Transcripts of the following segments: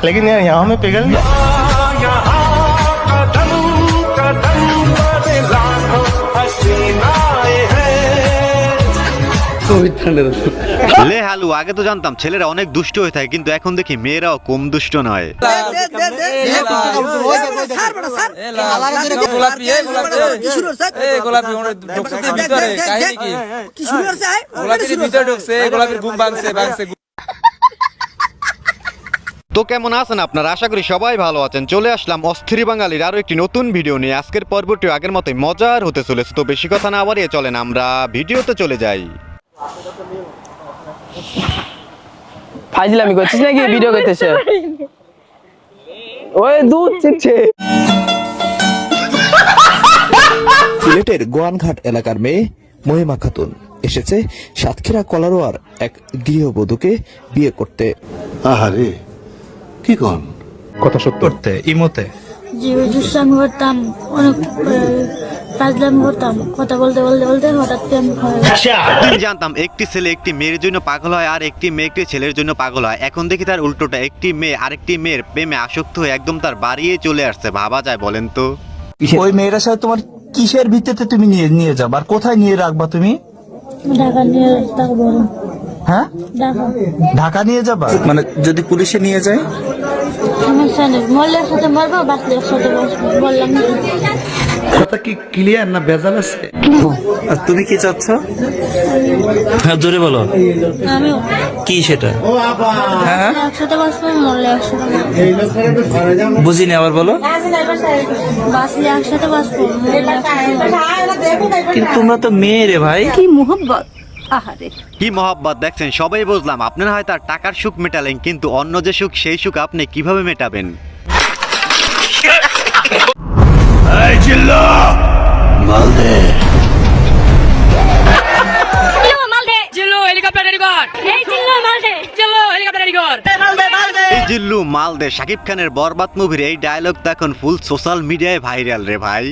लेकिन यार यहाँ में पिघल गया। লে হালু, আগে তো জানতাম ছেলেরা অনেক দুষ্ট হয়ে থাকে, কিন্তু এখন দেখি মেয়েরাও কম দুষ্ট নয়। তো কেমন আছেন আপনারা? আশা করি সবাই ভালো আছেন। চলে আসলাম অস্থির বাঙালির আরো একটি নতুন ভিডিও নিয়ে। আজকের পর্বটি আগের মতোই মজার হতে চলেছে। তো বেশি কথা না বাড়িয়ে চলেন আমরা ভিডিওতে চলে যাই। ফাইজলামি করছিস নাকি? ভিডিও করতেছে ওই দুধ চিপছে। সিলেটের গোয়ানঘাট এলাকার মেয়ে মহিমা খাতুন এসেছে সাতক্ষীরা কলারোয়ার এক গৃহবধূকে বিয়ে করতে। আহারে কি কোন কথা সত্য করতে ইমোতে জি দুষ্টামি করতাম, অনেক ফাজলামি করতাম, কথা বলতে বলতে বলতে হঠাৎ প্রেম হয়। আমি জানতাম একটি ছেলে একটি মেয়ের জন্য পাগল হয় আর একটি মেয়ে একটি ছেলের জন্য পাগল হয়। এখন দেখি তার উল্টোটা, একটি মেয়ে আরেকটি মেয়ের প্রেমে আসক্ত হয়ে একদম তার বাড়িয়ে চলে আসছে। ভাবা যায় বলেন তো? ওই মেয়ের সাথে তোমার কিসের ভিত্তিতে তুমি নিয়ে যাবা আর কোথায় নিয়ে রাখবা তুমি? ঢাকা নিয়ে থাকবো। হ্যাঁ, ঢাকা নিয়ে যাবা? মানে যদি পুলিশে নিয়ে যায় সমস্যা নেই, মরলে একসাথে মরবো, বাঁচলে একসাথে বাঁচবো, বললাম। কথা কি ক্লিয়ার না ভেজাল আছে? আর তুমি কি চাচ্ছ? হ্যাঁ জোরে বলো। আমিও কি সেটা? হ্যাঁ একসাথে বাঁচবো, মরলে একসাথে বুঝিনি, আবার বলো। বাঁচলে একসাথে বাঁচবো, মরলে একসাথে বাঁচবো। কিন্তু তোমরা তো মেয়ে রে ভাই। কি মোহব্বত! আহারে কি মহব্বত দেখছেন, সবাই বুঝলাম। আপনারা হয়তো তার টাকার সুখ মেটালেন, কিন্তু অন্য যে সুখ সেই সুখ আপনি কিভাবে মেটাবেন? এই জিল্লু মাল দে। শাকিব খানের বরবাদ মুভির এই ডায়লগ তো এখন ফুল সোশ্যাল মিডিয়ায় ভাইরাল রে ভাই।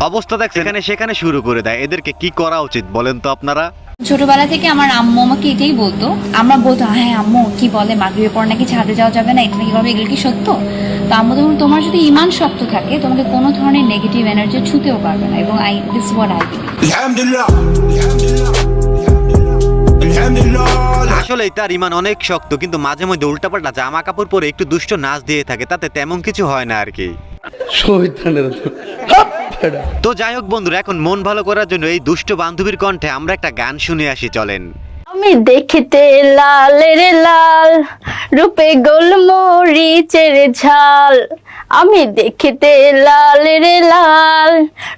অবস্থা দেখ, সেখানে শুরু করে দেয়। এদেরকে কি করা উচিত বলেন তো আপনারা? ছোটবেলা থেকে আমার আম্মু আমাকে এটাই বলতো। আমরা বলতো হ্যাঁ আম্মু কি বলে মাগরিবের পর নাকি ছাদে যাওয়া যাবে না, এটা নাকি বলবে, এগুলো কি সত্য? তো আম্মু তখন, তোমার যদি ঈমান শক্ত থাকে তোমাকে কোনো ধরনের নেগেটিভ এনার্জি ছুতেও পারবে না। এবং দিস হোয়াট আই আসলেই তার ঈমান অনেক শক্ত, কিন্তু মাঝে মধ্যে উল্টাপাল্টা জামা কাপড় পরে একটু দুষ্ট নাচ দিয়ে থাকে, তাতে তেমন কিছু হয় না আর কি। তো যাই হোক বন্ধুরা, এখন মন ভালো করার জন্য এই দুষ্ট বান্ধবীর কণ্ঠে আমরা একটা গান শুনে আসি, চলেন। আমি দেখিতে লাল রে লাল, রূপে গোলমরিচের ঝাল। আমি দেখিতে লাল রে লাল,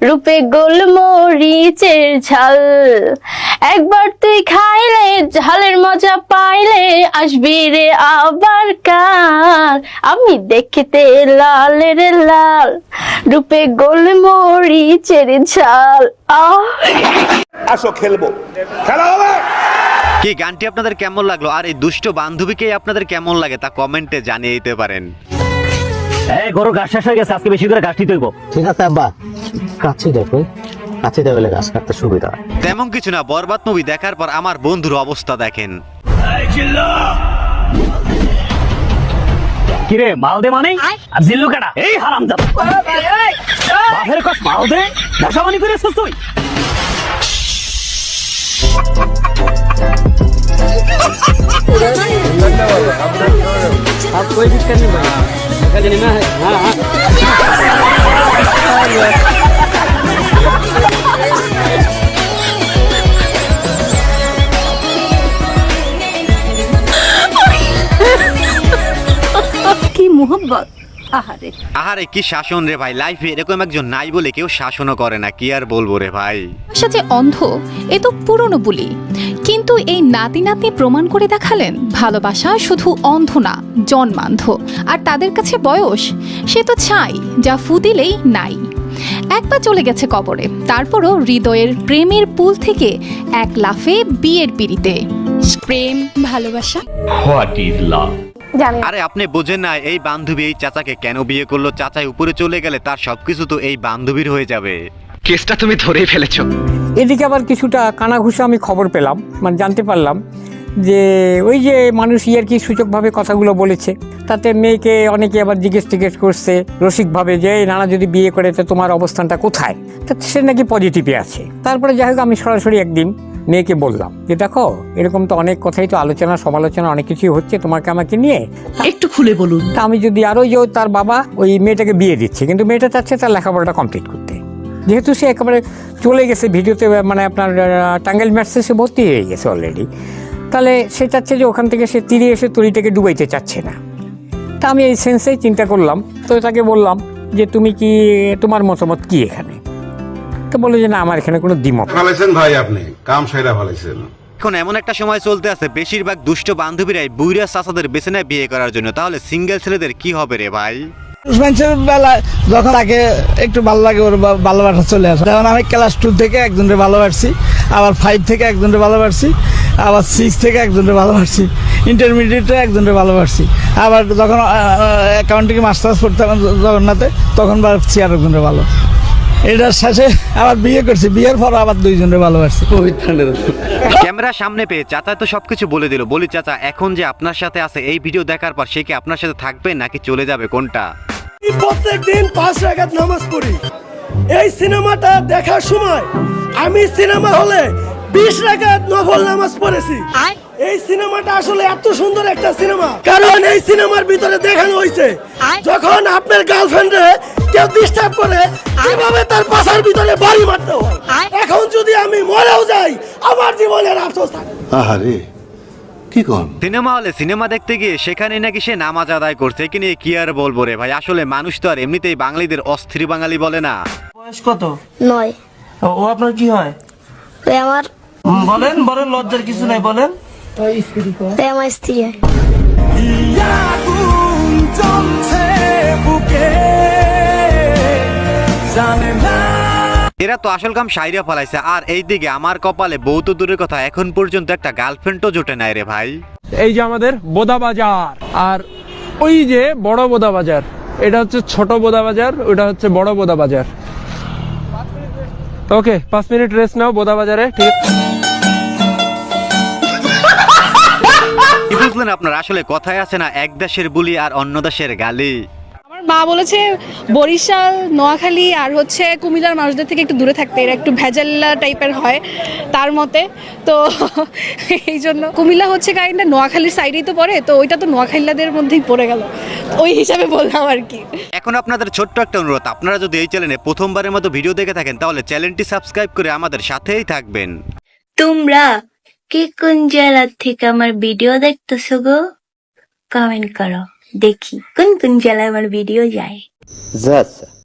রূপে গোলমরিচের ঝাল। একবার তুই খাইলে ঝালের মজা পাইলে, আসবি রে আবার কাল। আমি দেখিতে লাল রে লাল, রূপে গোলমরিচের ঝাল। আসো খেলবো, খেলা হবে। কি গানটি আপনাদের কেমন লাগলো, আর এই দুষ্ট বান্ধবীকে আপনাদের কেমন লাগে তা কমেন্টে জানিয়ে দিতে পারেন। এই গরু ঘাস শেষ হয়ে গেছে, আজকে বেশি করে ঘাস দিতে হইব। ঠিক আছে আব্বা, কাছে দেখো, কাছে দেখলে গাছ কাটতে সুবিধা। তেমন কিছু না, বরবাদ মুভি দেখার পর আমার বন্ধুর অবস্থা দেখেন। কিরে মাল দে মানে আর জিল্লু কাটা? এই হারামজাদা, বাপের কস মাল দে, ভাষাবানি করেছিস তুই? आप कोई दिक्कत नहीं भाई, ऐसा नहीं ना है। हाँ हाँ কি মোহব্বত! আহারে আহারে কি শাসন রে ভাই, লাইফে এরকম একজন নাই বলে কেউ শাসনও করে না। কি আর বলবো রে ভাই। যে অন্ধ এ তো পুরনো বুলি, কিন্তু এই নাতি নাতনি প্রমাণ করে দেখালেন ভালোবাসা শুধু অন্ধ না, জন্মান্ধ। আর তাদের কাছে বয়স সে তো ছাই, যা ফু দিলেই নাই। একবার চলে গেছে কবরে, তারপরও হৃদয়ের প্রেমের পুল থেকে এক লাফে বিয়ের পিড়িতে। প্রেম ভালোবাসা, হোয়াট ইজ লাভ? জানি না। আরে আপনি বোঝেন না এই বান্ধবী এই চাচাকে কেন বিয়ে করলো? চাচাই উপরে চলে গেলে তার সবকিছু তো এই বান্ধবীর হয়ে যাবে। কেসটা তুমি ধরেই ফেলেছো। এদিকে আবার কিছুটা কানাঘুষা আমি খবর পেলাম, মানে জানতে পারলাম যে ওই যে মানুষ কি সূচকভাবে কথাগুলো বলেছে, তাতে মেয়েকে অনেকে আবার জিজ্ঞেস করছে রসিকভাবে যে এই নানা যদি বিয়ে করে তো তোমার অবস্থানটা কোথায়, তা সে নাকি পজিটিভে আছে। তারপরে যাই হোক আমি সরাসরি একদিন মেয়েকে বললাম যে দেখো এরকম তো অনেক কথাই তো আলোচনা সমালোচনা অনেক কিছুই হচ্ছে তোমাকে আমাকে নিয়ে, একটু খুলে বলুন। তা আমি যদি আরও যে তার বাবা ওই মেয়েটাকে বিয়ে দিচ্ছে, কিন্তু মেয়েটা চাচ্ছে তার লেখাপড়াটা কমপ্লিট করতে, যেহেতু সে একেবারে চলে গেছে ভিডিওতে, মানে আপনার টাঙ্গাইল ম্যাটসে সে ভর্তি হয়ে গেছে অলরেডি, তাহলে সে চাচ্ছে যে ওখান থেকে সে তীরে এসে তরিটাকে ডুবাইতে চাচ্ছে না। তা আমি এই সেন্সেই চিন্তা করলাম, তো তাকে বললাম যে তুমি কি, তোমার মতামত কি এখানে? তো বললো যে না আমার এখানে কোনো দ্বিমত। ভালাইছেন ভাই, আপনি কাম সাইরা ভালাইছেন। এখন এমন একটা সময় চলতে আছে বেশিরভাগ দুষ্ট বান্ধবীরাই বুইরা চাচাদের বেছে নেয় বিয়ে করার জন্য, তাহলে সিঙ্গেল ছেলেদের কি হবে রে ভাই? মানুষের বেলা যখন তাকে একটু ভালো লাগে ওর ভালোবাসা চলে আসে। যেমন আমি ক্লাস 2 থেকে একজনকে ভালোবাসছি, আবার 5 থেকে একজনকে ভালোবাসছি, আবার 6 থেকে একজনকে ভালোবাসছি, ইন্টারমিডিয়েটে একজনকে ভালোবাসছি, আবার যখন অ্যাকাউন্টিং মাস্টার্স পড়তাম জগন্নাথে তখন ভাবছি আর একজনকে ভালো। এটার শেষে আবার বিয়ে করছি, বিয়ের পর আবার 2 জনকে ভালোবাসছি। ক্যামেরা সামনে পেয়ে চাচা তো সবকিছু বলে দিল। বলি চাচা, এখন যে আপনার সাথে আছে এই ভিডিও দেখার পর সে কি আপনার সাথে থাকবে নাকি চলে যাবে, কোনটা? প্রত্যেকদিন 5 রাকাত নামাজ পড়ি। এই সিনেমাটা দেখার সময় আমি সিনেমা হলে 20 রাকাত নফল নামাজ পড়েছি। এই সিনেমাটা আসলে এত সুন্দর একটা সিনেমা, কারণ এই সিনেমার ভিতরে দেখানো হয়েছে যখন আপনার গার্লফ্রেন্ডে কেউ ডিস্টার্ব করে কিভাবে তার পাশার ভিতরে বাড়ি মারতে হয়। এখন যদি আমি মরেও যাই আমার জীবনের আফসোস থাকে। আহারে কি কোন? সিনেমা হলে সিনেমা দেখতে গিয়ে সেখানে নাকি সে নামাজ আদায় করছে, কি নিয়ে কি আর বলবো রে ভাই। আসলে মানুষ তো আর এমনিতেই বাঙালিদের অস্থির বাঙালি বলে না। বয়স কত? 9। ও আপনার কি হয়? আমার বলেন বলেন, লজ্জার কিছু নাই, বলেন। আমার স্ত্রী হয়। এরা তো আসল কাম সাইরা ফেলাইছে, আর এইদিকে আমার কপালে বউ তো দূরের কথা এখন পর্যন্ত একটা গার্লফ্রেন্ডও জোটে নাই রে ভাই। এই যে আমাদের বোদা বাজার, আর ওই যে বড় বোদা বাজার, এটা হচ্ছে ছোট বোদা বাজার, ওটা হচ্ছে বড় বোদা বাজার। ওকে 5 মিনিট রেস্ট নাও বোদা বাজারে, ঠিক আছে? কি বুঝলেন আপনার? আসলে কথায় আছে না, এক দেশের বুলি আর অন্য দেশের গালি। আমার মা বলেছে বরিশাল, নোয়াখালী আর হচ্ছে কুমিল্লার মানুষদের থেকে একটু দূরে থাকতে, এরা একটু ভেজাল্লা টাইপের হয় তার মতে। তো এই জন্য কুমিল্লা হচ্ছে কাইন্ডা নোয়াখালীর সাইডেই তো পড়ে, তো ওইটা তো নোয়াখালীদের মধ্যেই পড়ে গেল, ওই হিসাবে বললাম আর কি। এখন আপনাদের ছোট্ট একটা অনুরোধ, আপনারা যদি এই চ্যানেলে প্রথমবারের মতো ভিডিও দেখে থাকেন তাহলে চ্যানেলটি সাবস্ক্রাইব করে আমাদের সাথেই থাকবেন। তোমরা কে কোন জেলা থেকে আমার ভিডিও দেখতেছো গো? কমেন্ট করো, দেখি কোন কোন জেলায় আমার ভিডিও যায়।